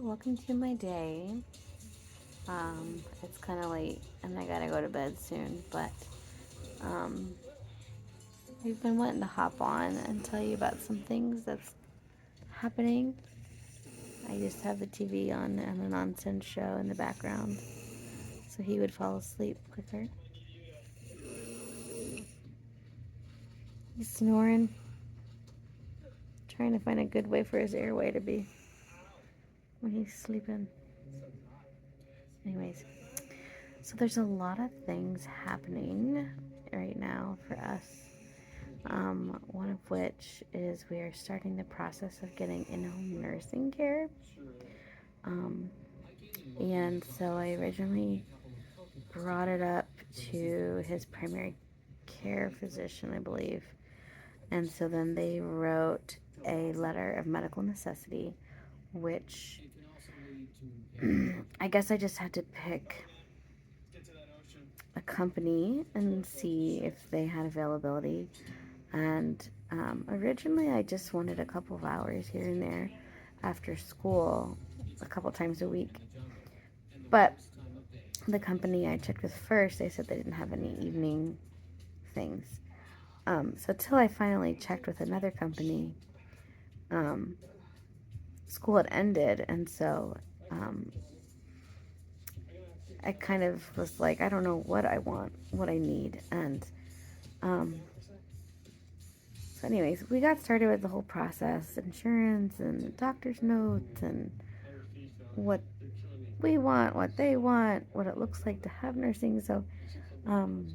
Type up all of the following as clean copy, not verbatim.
welcome to my day. It's kind of late and I gotta go to bed soon, but um, I've been wanting to hop on and tell you about some things that's happening. I just have the TV on and a nonsense show in the background so he would fall asleep quicker. He's snoring, trying to find a good way for his airway to be when he's sleeping. Anyways, so there's a lot of things happening right now for us. One of which is we are starting the process of getting in-home nursing care. Um, and so I originally brought it up to his primary care physician, I believe. And so then they wrote a letter of medical necessity, which I guess I just had to pick a company and see if they had availability. And originally, I just wanted a couple of hours here and there after school, a couple times a week. But the company I checked with first, they said they didn't have any evening things. So till I finally checked with another company, um, school had ended, and so um, I kind of was like, I don't know what I want, what I need, and um, so anyways, we got started with the whole process, insurance and doctor's notes and what we want, what they want, what it looks like to have nursing. So I'm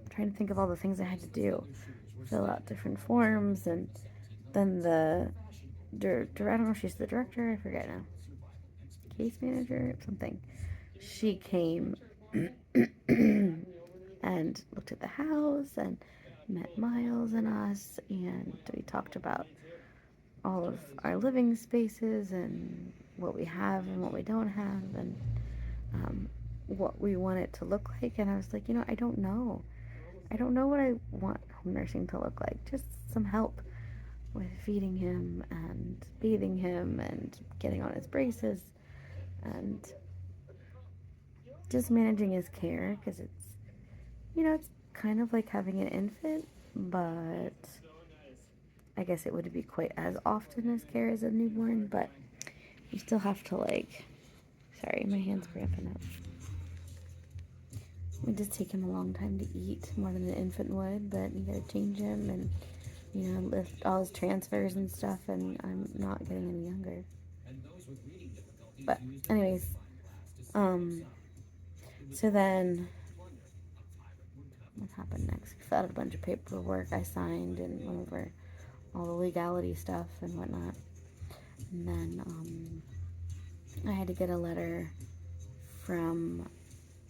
trying to think of all the things I had to do, fill out different forms, and then the I don't know if she's the director, I forget now, case manager, something. She came and looked at the house and met Miles and us, and we talked about all of our living spaces and what we have and what we don't have, and what we want it to look like. And I was like, I don't know. I don't know what I want home nursing to look like. Just some help with feeding him and bathing him and getting on his braces and just managing his care, because it's kind of like having an infant, but I guess it wouldn't be quite as often as care as a newborn, but you still have to, like, sorry, my hand's cramping up. It would just take him a long time to eat, more than an infant would, but you gotta change him and, lift all his transfers and stuff, and I'm not getting any younger. But, anyways, so then, what happened next? We filled out a bunch of paperwork I signed and went over all the legality stuff and whatnot. And then, I had to get a letter from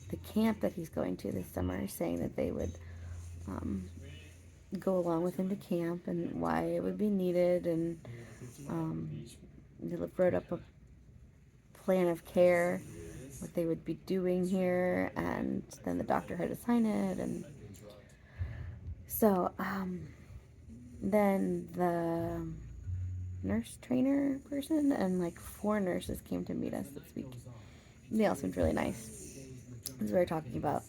the camp that he's going to this summer saying that they would go along with him to camp and why it would be needed, and they wrote up a plan of care, what they would be doing here, and then the doctor had to sign it. And so then the nurse trainer person and like 4 nurses came to meet us this week. They all seemed really nice, because we were talking about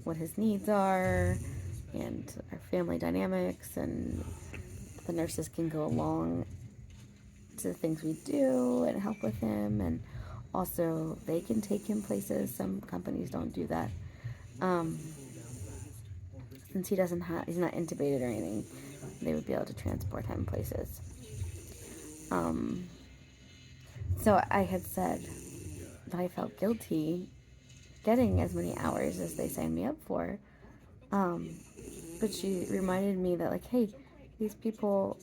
what his needs are and our family dynamics, and the nurses can go along to the things we do and help with him, and also they can take him places. Some companies don't do that. Since he's not intubated or anything, they would be able to transport him places. So I had said that I felt guilty getting as many hours as they signed me up for. But she reminded me that, like, hey, these people,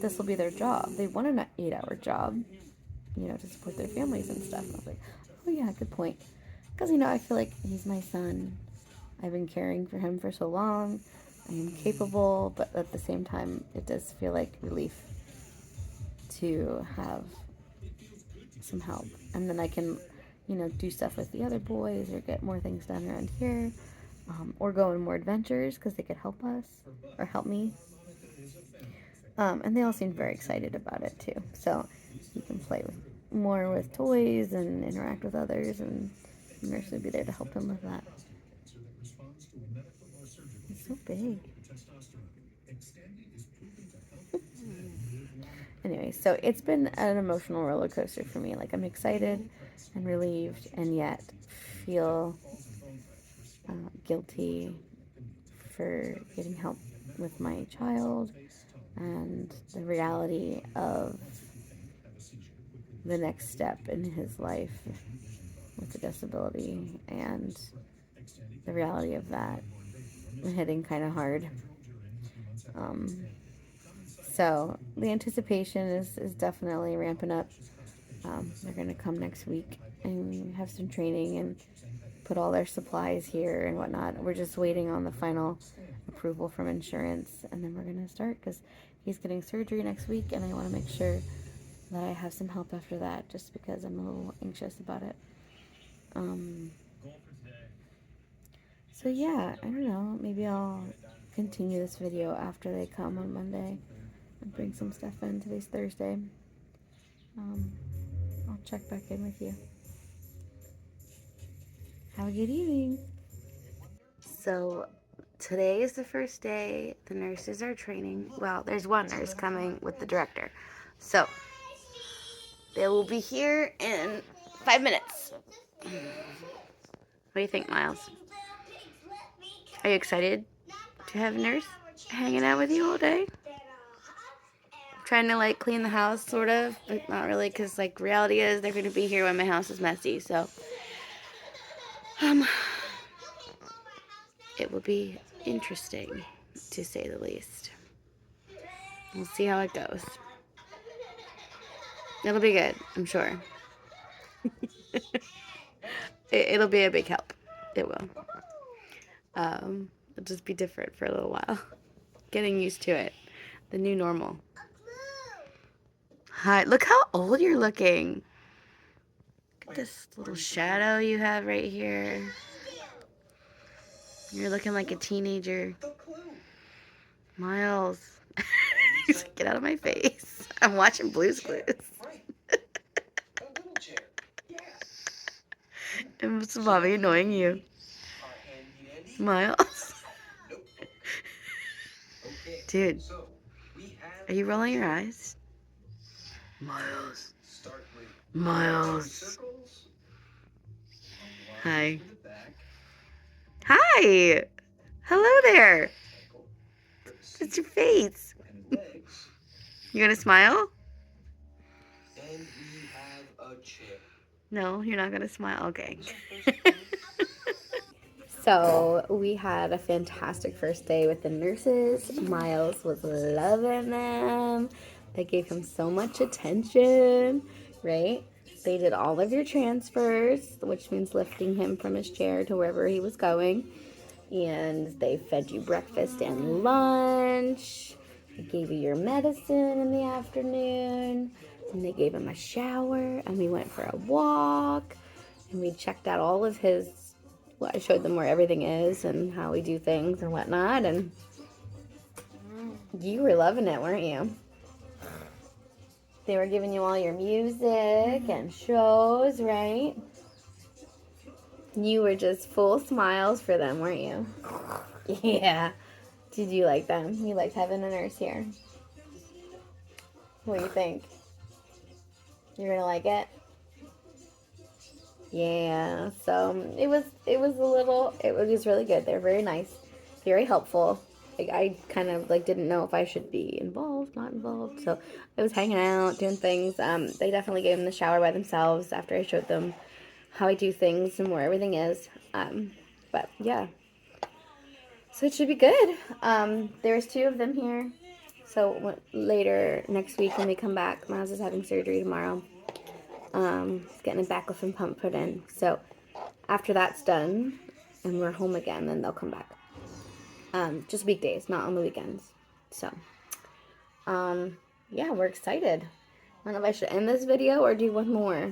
this will be their job. They want an 8-hour job, to support their families and stuff. And I was like, oh yeah, good point. Because, I feel like he's my son. I've been caring for him for so long. I am capable, but at the same time, it does feel like relief to have some help. And then I can, do stuff with the other boys or get more things done around here, or go on more adventures because they could help us or help me. And they all seemed very excited about it too. So he can play more with toys and interact with others, and the nurse would be there to help him with that. It's so big. Anyway, so it's been an emotional roller coaster for me. Like, I'm excited and relieved, and yet feel guilty for getting help with my child, and the reality of the next step in his life with a disability, and the reality of that hitting kind of hard. So the anticipation is definitely ramping up. They're going to come next week and have some training and put all their supplies here and whatnot. We're just waiting on the final approval from insurance, and then we're going to start because he's getting surgery next week, and I want to make sure that I have some help after that, just because I'm a little anxious about it. So yeah, I don't know. Maybe I'll continue this video after they come on Monday and bring some stuff in. Today's Thursday. I'll check back in with you. Have a good evening. So today is the first day. The nurses are training. Well, there's one nurse coming with the director. So they will be here in 5 minutes. What do you think, Miles? Are you excited to have a nurse hanging out with you all day? Trying to like clean the house, sort of, but not really, because like reality is they're going to be here when my house is messy. So it will be interesting, to say the least. We'll see how it goes. It'll be good, I'm sure. It'll be a big help. It will. It'll just be different for a little while. Getting used to it. The new normal. Hi, look how old you're looking. Look at this little shadow you have right here. You're looking like a teenager. Miles. He's like, get out of my face. I'm watching Blue's Clues. And what's Bobby annoying you? Miles? Dude, are you rolling your eyes? Miles. Miles. Hi. Hi. Hello there. It's your face. You gonna smile? No, you're not gonna smile. Okay. So we had a fantastic first day with the nurses. Miles was loving them. They gave him so much attention, right? They did all of your transfers, which means lifting him from his chair to wherever he was going. And they fed you breakfast and lunch. They gave you your medicine in the afternoon. And they gave him a shower. And we went for a walk. And we checked out all of his... Well, I showed them where everything is and how we do things and whatnot. And you were loving it, weren't you? They were giving you all your music and shows, right? You were just full smiles for them, weren't you? Yeah. Did you like them? You liked having a nurse here? What do you think? You're gonna like it? Yeah. So it was really good. They're very nice, very helpful. Like, I kind of like didn't know if I should be involved, not involved. So I was hanging out, doing things. They definitely gave them the shower by themselves after I showed them how I do things and where everything is. But yeah. So it should be good. There's 2 of them here. So later next week when we come back, Miles is having surgery tomorrow. He's getting a baclofen pump put in. So after that's done and we're home again, then they'll come back. Just weekdays, not on the weekends. So, yeah, we're excited. I don't know if I should end this video or do one more.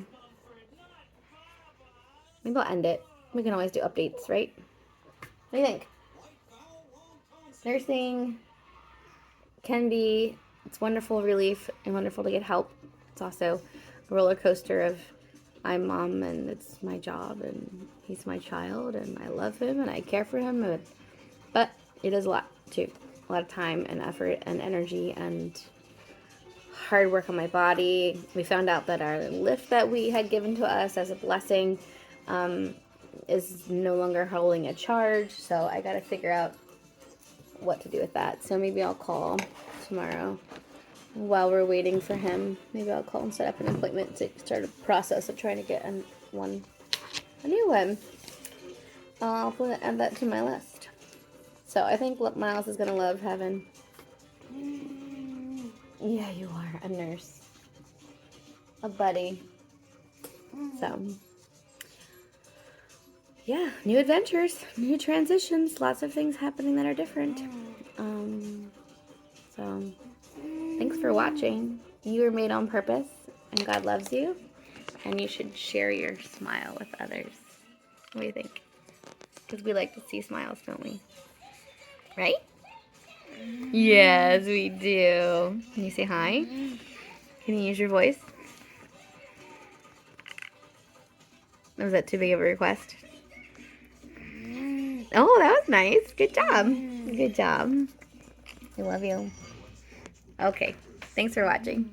Maybe I'll end it. We can always do updates, right? What do you think? Nursing can be, it's wonderful relief and wonderful to get help. It's also roller coaster of I'm mom and it's my job and he's my child and I love him and I care for him. But it is a lot too. A lot of time and effort and energy and hard work on my body. We found out that our lift that we had given to us as a blessing is no longer holding a charge. So I got to figure out what to do with that. So maybe I'll call tomorrow while we're waiting for him. Maybe I'll call and set up an appointment to start a process of trying to get a new one. I'll add that to my list. So I think Miles is going to love having... Yeah, you are. A nurse. A buddy. So, yeah, new adventures, new transitions, lots of things happening that are different. So, thanks for watching. You were made on purpose, and God loves you, and you should share your smile with others. What do you think? Because we like to see smiles, don't we? Right? Yes, we do. Can you say hi? Can you use your voice? Was that too big of a request? Oh, that was nice. Good job. Good job. I love you. Okay. Thanks for watching.